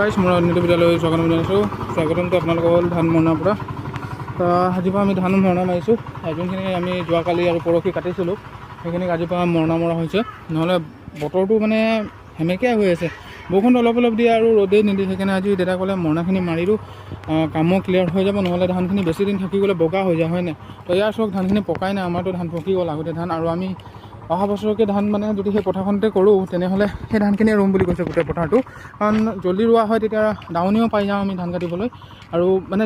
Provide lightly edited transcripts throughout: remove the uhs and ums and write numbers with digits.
গাইছ মোৰ অন্যটো বিদ্যালয় স্বাগতমটো আপোনালোকৰ হ'ল ধান মৰণাৰ পৰা। আজিৰ পৰা আমি ধান মৰণা মাৰিছোঁ। যোনখিনি আমি যোৱাকালি আৰু পৰহি কাটিছিলোঁ সেইখিনিক আজিৰ পৰা মৰণা মৰা হৈছে। নহ'লে বতৰটো মানে সেমেকীয়া হৈ আছে, বৰষুণটো অলপ অলপ দিয়ে আৰু ৰ'দেই নিদিয়ে। সেইকাৰণে আজি দেউতা ক'লে মৰণাখিনি মাৰি দিওঁ, কামো ক্লিয়াৰ হৈ যাব, নহ'লে ধানখিনি বেছি দিন থাকি গ'লে বগা হৈ যায়, হয়নে? তো ইয়াৰ চব ধানখিনি পকাই নাই, আমাৰতো ধান পকি গ'ল আগতে ধান, আৰু আমি অহা বছৰকৈ ধান মানে যদি সেই পথাৰখনতে কৰোঁ তেনেহ'লে সেই ধানখিনিয়ে ৰুম বুলি কৈছে গোটেই পথাৰটো। কাৰণ জল্দি ৰোৱা হয় তেতিয়া দাৱনীও পাই যাওঁ আমি ধান কাটিবলৈ। আৰু মানে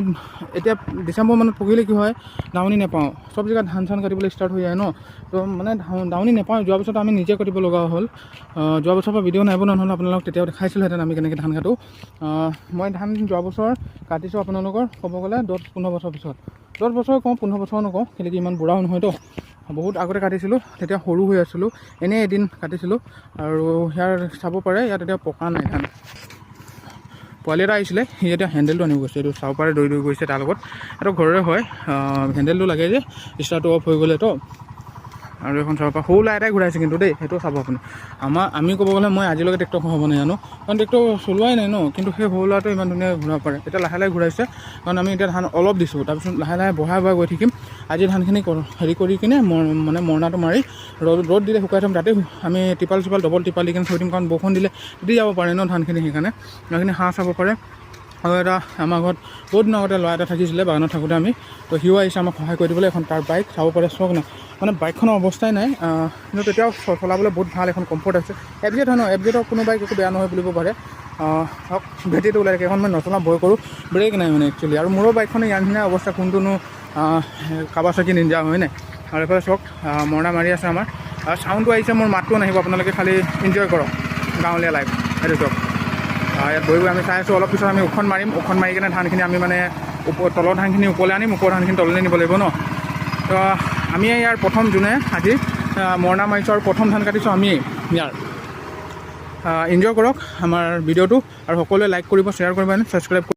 এতিয়া ডিচেম্বৰ মানত পকিলে কি হয়, দাৱনী নাপাওঁ, চব জেগাত ধান চান কাটিবলৈ ষ্টাৰ্ট হৈ যায় ন। তো মানে দাৱনী নাপাওঁ। যোৱা বছৰত আমি নিজে কাটিব লগা হ'ল। যোৱা বছৰৰ পৰা ভিডিঅ' নাই বনোৱা, নহ'লে আপোনালোকক তেতিয়াও দেখাইছিলোহেঁতেন আমি কেনেকৈ ধান কাটোঁ। মই ধান যোৱা বছৰ কাটিছোঁ আপোনালোকৰ ক'ব গ'লে 10-15 বছৰ পিছত। 10 বছৰ কওঁ, 15 বছৰ নকওঁ, খেতি ইমান বুঢ়াও নহয়তো। বহুত আগতে কাটিছিলোঁ, তেতিয়া সৰু হৈ আছিলোঁ, এনেই এদিন কাটিছিলোঁ। আৰু ইয়াৰ চাব পাৰে, ইয়াত এতিয়া পকা নাই ধান। পোৱালি এটা আহিছিলে, সি এতিয়া হেণ্ডেলটো আনিব গৈছে, এইটো চাব পাৰে, দৌৰি গৈছে তাৰ লগত। এইটো ঘৰৰে হয়, হেণ্ডেলটো লাগে যে ষ্টাৰ্টটো অফ হৈ গ'লে তো। আৰু এখন চাব পৰা সৰু ল'ৰা এটাই ঘূৰাইছে কিন্তু দেই, সেইটো চাব আপুনি। আমি ক'ব গ'লে মই আজিলৈকে ট্ৰেক্টৰখন হ'ব নাজানো, কাৰণ ট্ৰেক্টৰ চলোৱাই নাই ন। কিন্তু সেই সৰু ল'ৰাটো ইমান ধুনীয়াকৈ ঘূৰাব পাৰে। এতিয়া লাহে লাহে ঘূৰাইছে, কাৰণ আমি এতিয়া ধান অলপ দিছোঁ, তাৰপিছত লাহে লাহে বঢ়াই গৈ থাকিম। আজি ধানখিনি হেৰি কৰি কিনে মানে মৰণাটো মাৰি ৰ'দ দিলে শুকাই থ'ম। তাতে আমি টিপাল ডবল টিপাল দি কিনে থৈ দিম, কাৰণ বৰষুণ দিলে দি যাব পাৰে ন ধানখিনি। সেইকাৰণে সেইখিনি হাঁহ চাব পাৰে। আৰু এটা আমাৰ ঘৰত বহুত দিনৰ আগতে ল'ৰা এটা থাকিছিলে, বাগানত থাকোঁতে আমি, তো সিও আহিছে আমাক সহায় কৰি দিবলৈ। এখন তাৰ বাইক চাব পাৰে, চক না, মানে বাইকখনৰ অৱস্থাই নাই, কিন্তু তেতিয়াও চলাবলৈ বহুত ভাল, এখন কমফৰ্ট আছে। FZ হয় ন, FZৰ কোনো বাইক একো বেয়া নহয় বুলিব পাৰে। হওক, ভেটিটো ওলাই থাকে, এখন মই নচলা ভয় কৰোঁ, ব্ৰেক নাই মানে একচুৱেলি। আৰু মোৰো বাইকখনে ইয়াৰ নিচিনা অৱস্থা, কোনটোনো কাৱাছাকি নিনজা হয় নাই। আৰু এইফালে চক মৰণা মাৰি আছে আমাৰ, আৰু চাউণ্ডটো আহিছে, মোৰ মাতটো নাহিব, আপোনালোকে খালি এনজয় কৰক গাঁৱলীয়া লাইফ। সেইটো চক ইয়াত বহি আমি চাই আছোঁ। অলপ পিছত আমি উখন মাৰিম, উখন মাৰি কিনে ধানখিনি আমি মানে তলৰ ধানখিনি ওপৰলৈ আনিম, ওপৰৰ ধানখিনি তললৈ নিব লাগিব ন। তো আমি ইয়াৰ প্ৰথম যোনে আজি মৰণা মাৰিছোঁ আৰু প্ৰথম ধান কাটিছোঁ আমি ইয়াৰ। এনজয় কৰক আমাৰ ভিডিঅ'টো, আৰু সকলোৱে লাইক কৰিব, শ্বেয়াৰ কৰিব, ছাবস্ক্ৰাইব কৰিব।